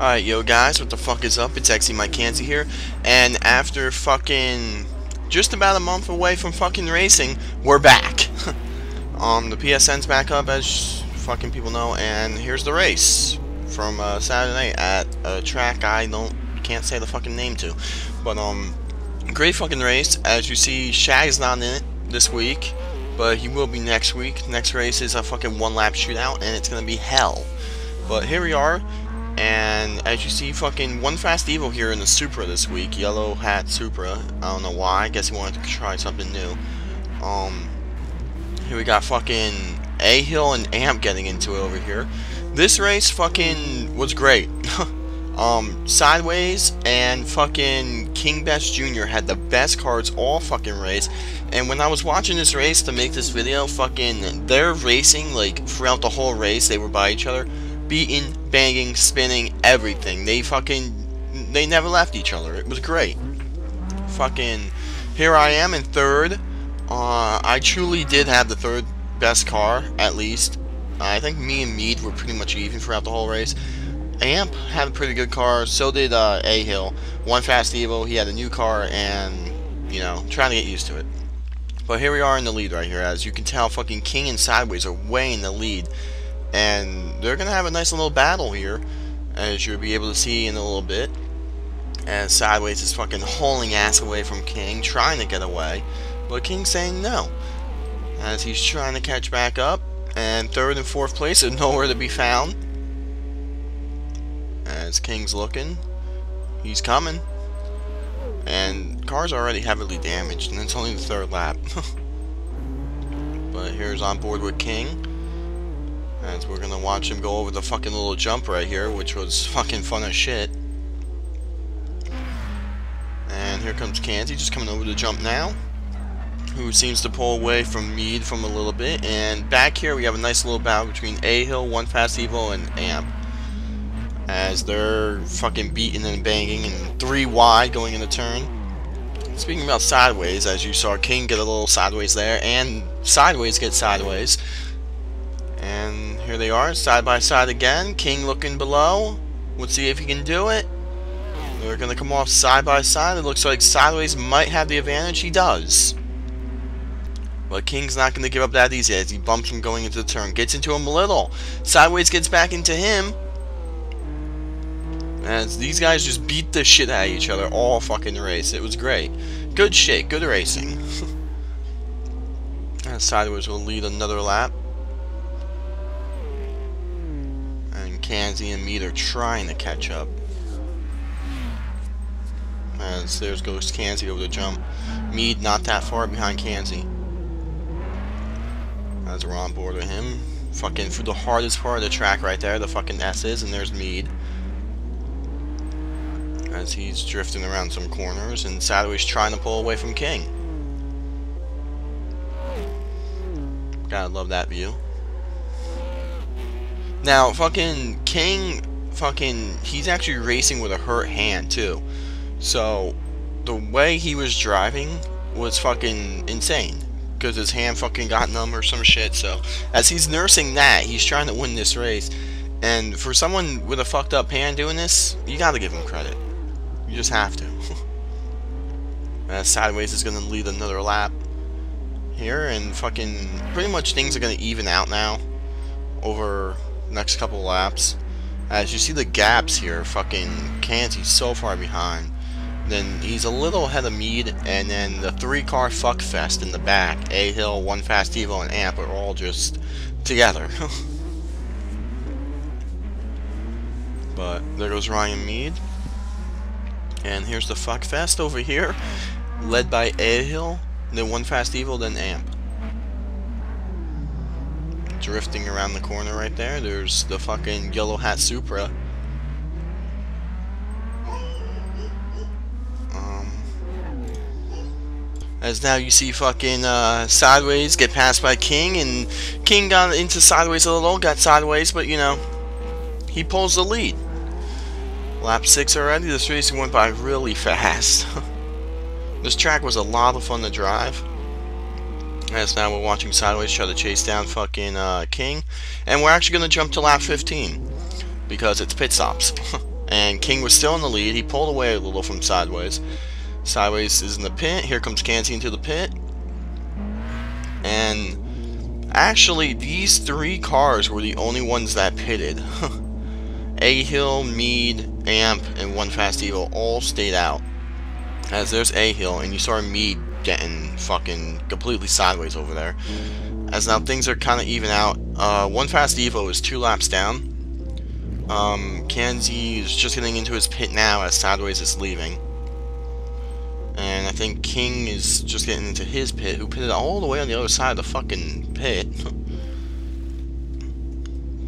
Alright, yo guys, what the fuck is up? It's actually Mike Kanzi here, and after fucking just about a month away from fucking racing, we're back. The PSN's back up, as fucking people know, and here's the race from Saturday night at a track I can't say the fucking name to, but great fucking race. As you see, Shag's not in it this week, but he will be next week. Next race is a fucking one-lap shootout, and it's gonna be hell. But here we are. And as you see, fucking one Fast Evo here in the Supra this week, yellow hat Supra. I don't know why. I guess he wanted to try something new. Here we got fucking A-Hill and Amp getting into it over here. This race fucking was great. Sideways and fucking King Best Jr. had the best cards all fucking race. And when I was watching this race to make this video, fucking they're racing like throughout the whole race. They were by each other, beating, banging, spinning, everything. They never left each other. It was great. Fucking, here I am in third. I truly did have the third best car, at least. I think me and Mead were pretty much even throughout the whole race. Amp had a pretty good car, so did A-Hill. One Fast Evo, he had a new car, and, you know, trying to get used to it. But here we are in the lead right here. As you can tell, fucking King and Sideways are way in the lead. And they're going to have a nice little battle here, as you'll be able to see in a little bit. As Sideways is fucking hauling ass away from King, trying to get away. But King's saying no, as he's trying to catch back up. And third and fourth place are nowhere to be found. As King's looking, he's coming. And car's already heavily damaged, and it's only the third lap. But here's on board with King. As we're gonna watch him go over the fucking little jump right here, which was fucking fun as shit. And here comes Kanzi, just coming over the jump now, who seems to pull away from Mead from a little bit. And back here we have a nice little battle between A-Hill, One Fast Evo, and Amp, as they're fucking beating and banging and 3 wide going in the turn. Speaking about sideways, as you saw King get a little sideways there, and Sideways get sideways. And here they are, side by side again. King looking below. Let's see if he can do it. They're going to come off side by side. It looks like Sideways might have the advantage. He does. But King's not going to give up that easy as he bumps him going into the turn. Gets into him a little. Sideways gets back into him. As these guys just beat the shit out of each other all fucking race. It was great. Good shit. Good racing. And Sideways will lead another lap. Kanzi and Mead are trying to catch up. As there goes Kanzi over the jump. Mead not that far behind Kanzi. As we're on board with him. Fucking through the hardest part of the track right there, the fucking S's, and there's Mead. As he's drifting around some corners, and Sideways trying to pull away from King. Gotta love that view. Now, fucking King, he's actually racing with a hurt hand, too. So, the way he was driving was fucking insane. Because his hand fucking got numb or some shit. So, as he's nursing that, he's trying to win this race. And for someone with a fucked up hand doing this, you gotta give him credit. You just have to. Sideways is gonna lead another lap here. And fucking, pretty much things are gonna even out now. Over next couple laps. As you see the gaps here, fucking Kanzi's so far behind. Then he's a little ahead of Mead, and then the 3-car fuckfest in the back. A-Hill, One Fast Evo, and Amp are all just together. But there goes Ryan Mead. And here's the fuckfest over here, led by A-Hill, then One Fast Evo, then Amp. Drifting around the corner right there, there's the fucking yellow hat Supra. As now you see fucking Sideways get passed by King, and King got into Sideways a little, got sideways, but you know, he pulls the lead. Lap 6 already. This race went by really fast. This track was a lot of fun to drive. As now we're watching Sideways try to chase down fucking King. And we're actually going to jump to lap 15. Because it's pit stops. and King was still in the lead. He pulled away a little from Sideways. Sideways is in the pit. Here comes Kanzi into the pit. And actually, these 3 cars were the only ones that pitted. A-Hill, Mead, Amp, and One Fast Evo all stayed out. As there's A-Hill, and you saw Mead getting fucking completely sideways over there. As now things are kind of even out. One Fast Evo is 2 laps down. Kanzi is just getting into his pit now as Sideways is leaving. And I think King is just getting into his pit, who pitted all the way on the other side of the fucking pit.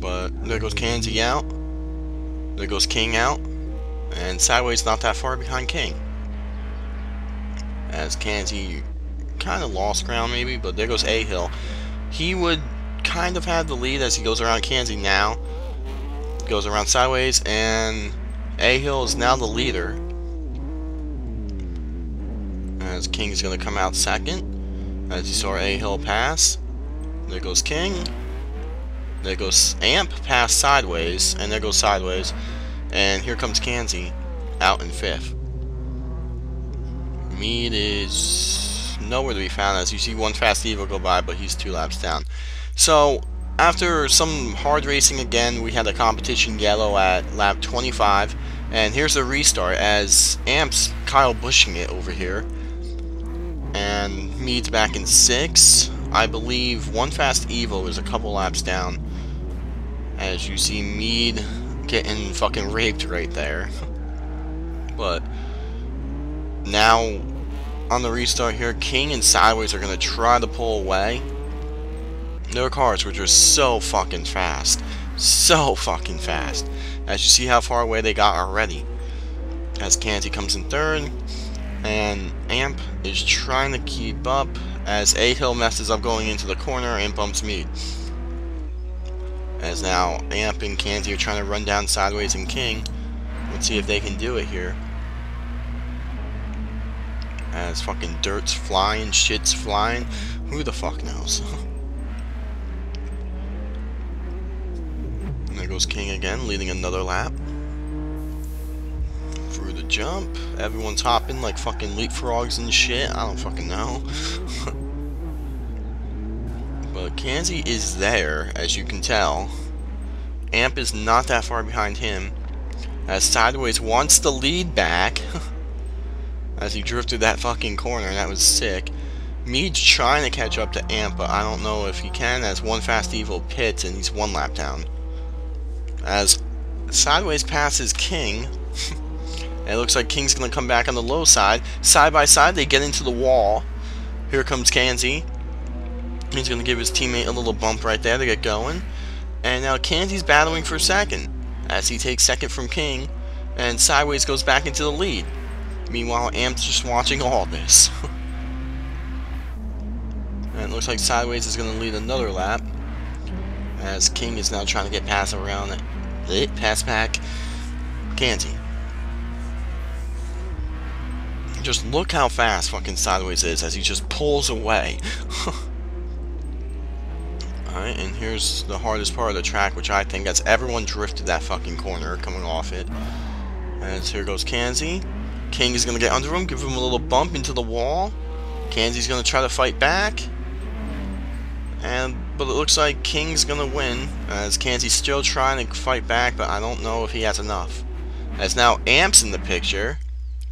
But there goes Kanzi out. There goes King out. And Sideways not that far behind King. As Kanzi kind of lost ground maybe, but there goes A-Hill. He would kind of have the lead as he goes around Kanzi now. Goes around Sideways, and A-Hill is now the leader. As King's going to come out second. As you saw A-Hill pass. There goes King. There goes Amp past Sideways, and there goes Sideways. And here comes Kanzi out in 5th. Mead is nowhere to be found as you see One Fast Evo go by, but he's 2 laps down. So, after some hard racing again, we had a competition yellow at lap 25. And here's the restart as Amp's Kyle Busching it over here. And Mead's back in 6. I believe One Fast Evo is a couple laps down. As you see Mead getting fucking raped right there. But now on the restart here, King and Sideways are going to try to pull away. Their cars were just so fucking fast. So fucking fast. As you see how far away they got already. As Kanzi comes in 3rd. And Amp is trying to keep up as A-Hill messes up going into the corner and bumps Mead. As now Amp and Kanzi are trying to run down Sideways and King. Let's see if they can do it here. As fucking dirt's flying, shit's flying. Who the fuck knows? And there goes King again, leading another lap. Through the jump. Everyone's hopping like fucking leapfrogs and shit. I don't fucking know. But Kanzi is there, as you can tell. Amp is not that far behind him. As Sideways wants the lead back. As he drifted that fucking corner, that was sick. Mead's trying to catch up to Amp, but I don't know if he can, as One Fast Evo pits and he's 1 lap down. As Sideways passes King. It looks like King's going to come back on the low side. Side by side, they get into the wall. Here comes Kanzi. He's going to give his teammate a little bump right there to get going. And now Kanzi's battling for 2nd. As he takes 2nd from King. And Sideways goes back into the lead. Meanwhile, Amp's just watching all this. And it looks like Sideways is going to lead another lap. As King is now trying to get past around it. Pass back Kanzi. Just look how fast fucking Sideways is as he just pulls away. Alright, and here's the hardest part of the track, which I think as everyone drifted that fucking corner coming off it. And here goes Kanzi. King is going to get under him, give him a little bump into the wall. Kanzi's going to try to fight back. But it looks like King's going to win, as Kanzi's still trying to fight back, but I don't know if he has enough. As now Amp's in the picture.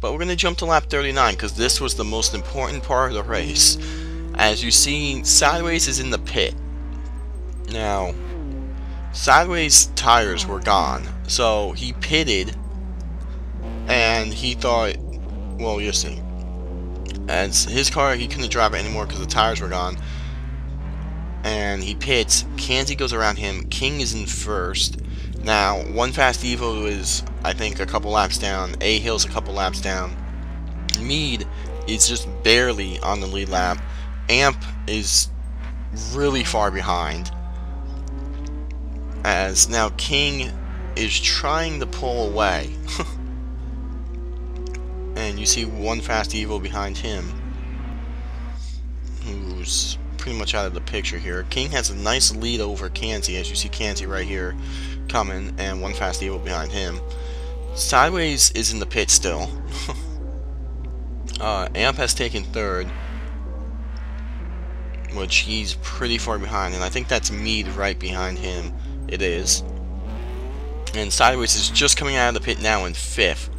But we're going to jump to lap 39 because this was the most important part of the race. As you see, Sideways is in the pit. Now, Sideways' tires were gone. So he pitted and he thought, well, you'll see. As his car, he couldn't drive it anymore because the tires were gone. And he pits. Kanzi goes around him. King is in 1st. Now, One Fast Evo is, I think, a couple laps down. A-Hill's a couple laps down. Mead is just barely on the lead lap. Amp is really far behind. As now King is trying to pull away. And you see One Fast Evo behind him, who's pretty much out of the picture here. King has a nice lead over Kanzi, as you see Kanzi right here coming, and One Fast Evo behind him. Sideways is in the pit still. Amp has taken third, which he's pretty far behind, and I think that's Mead right behind him. It is. And Sideways is just coming out of the pit now in fifth,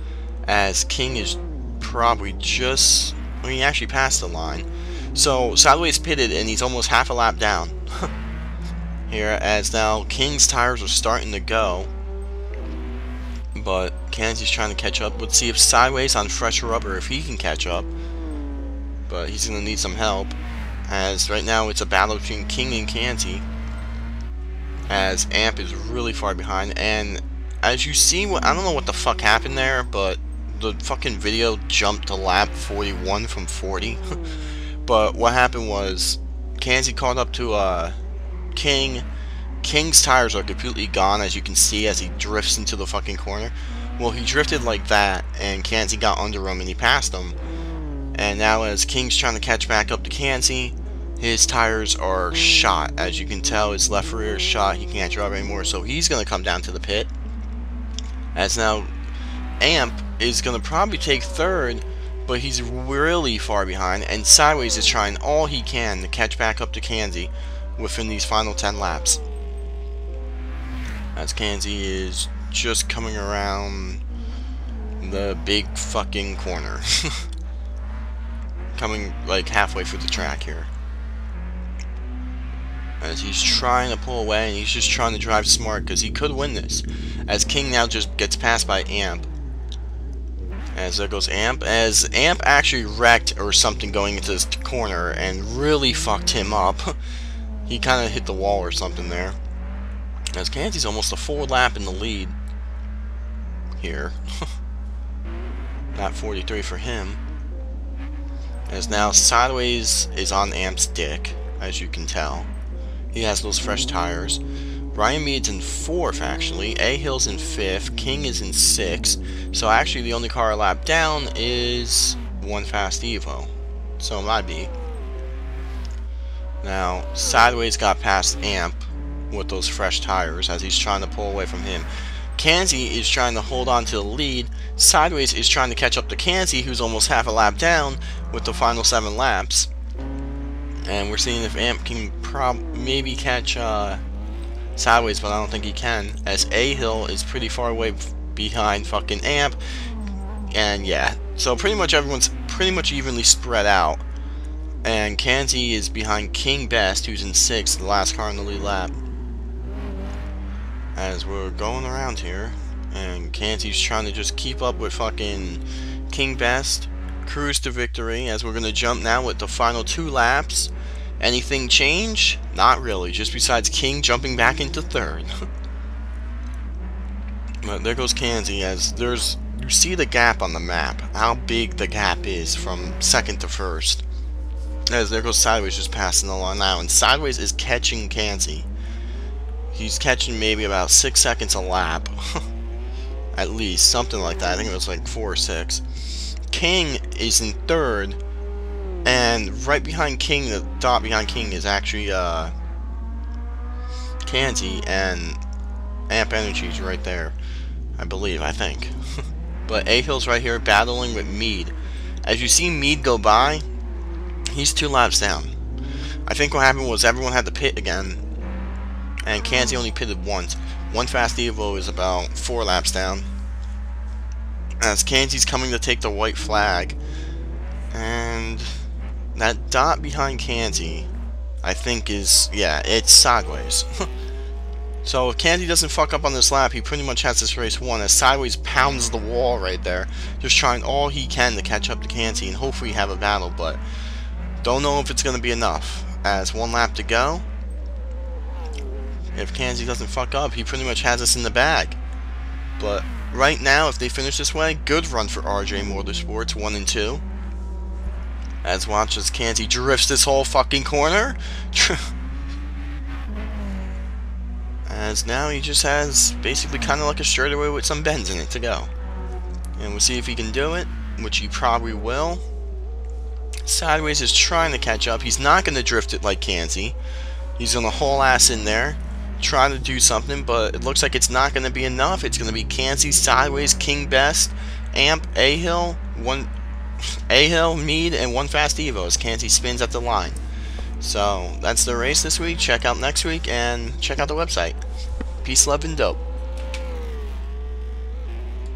as King is probably just... I mean, he actually passed the line. So, Sideways pitted, and he's almost half a lap down. Here, as now King's tires are starting to go. But Kenzie's trying to catch up. Let's see if Sideways on fresh rubber, if he can catch up. But he's going to need some help, as right now it's a battle between King and Kenzie, as Amp is really far behind. And as you see, I don't know what the fuck happened there, but the fucking video jumped to lap 41 from 40. But what happened was Kenzie caught up to King. King's tires are completely gone, as you can see, as he drifts into the fucking corner. Well, he drifted like that, and Kenzie got under him, and he passed him. And now as King's trying to catch back up to Kenzie, his tires are shot. As you can tell, his left rear is shot. He can't drive anymore, so he's going to come down to the pit. As now Amp is going to probably take third, but he's really far behind, and Sideways is trying all he can to catch back up to Kenzie within these final 10 laps. As Kenzie is just coming around the big fucking corner. Coming like halfway through the track here. As he's trying to pull away, and he's just trying to drive smart because he could win this. As King now just gets passed by Amp. As there goes Amp. As Amp actually wrecked or something going into this corner and really fucked him up. He kind of hit the wall or something there. As Kenzie's almost a full lap in the lead here. Not 43 for him. As now Sideways is on Amp's dick, as you can tell. He has those fresh tires. Ryan Mead's in 4th, actually. A-Hill's in 5th. King is in 6th. So actually the only car a lap down is one Fast Evo. So it might be. Now, Sideways got past Amp with those fresh tires as he's trying to pull away from him. Kenzie is trying to hold on to the lead. Sideways is trying to catch up to Kenzie, who's almost half a lap down with the final 7 laps. And we're seeing if Amp can maybe catch Sideways, but I don't think he can, as A-Hill is pretty far away behind fucking Amp. And yeah, so pretty much everyone's pretty much evenly spread out. And Kenzie is behind King Best, who's in 6th, the last car in the lead lap. As we're going around here, and Kenzie's trying to just keep up with fucking King Best, cruise to victory, as we're going to jump now with the final 2 laps. Anything change? Not really, just besides King jumping back into 3rd. But there goes Kenzie, as there's, you see the gap on the map, how big the gap is from 2nd to 1st. As there goes Sideways just passing along now, and Sideways is catching Kenzie. He's catching maybe about 6 seconds a lap. At least, something like that. I think it was like 4 or 6. King is in 3rd. And right behind King, the dot behind King is actually Kenzie. And Amp Energy's right there. I believe, I think. But A-Hill's right here battling with Mead. As you see Mead go by, he's 2 laps down. I think what happened was everyone had to pit again. And Kenzie only pitted once. One Fast Evo is about 4 laps down. As Kenzie's coming to take the white flag. And that dot behind Kenzie, I think is, yeah, it's Sideways. So if Kenzie doesn't fuck up on this lap, he pretty much has this race won, as Sideways pounds the wall right there. Just trying all he can to catch up to Kenzie and hopefully have a battle, but don't know if it's going to be enough. As 1 lap to go. If Kenzie doesn't fuck up, he pretty much has us in the bag. But right now, if they finish this way, good run for RJ Motorsports, 1 and 2. As watch as Kenzie drifts this whole fucking corner. As now he just has basically kind of like a straightaway with some bends in it to go. And we'll see if he can do it, which he probably will. Sideways is trying to catch up. He's not going to drift it like Kenzie. He's going to haul ass in there. try to do something, but it looks like it's not going to be enough. It's going to be Cansey, Sideways, King Best, Amp, A-Hill, A-Hill, Mead, and one Fast Evo as Cansey spins at the line. So that's the race this week. Check out next week and check out the website. Peace, love, and dope.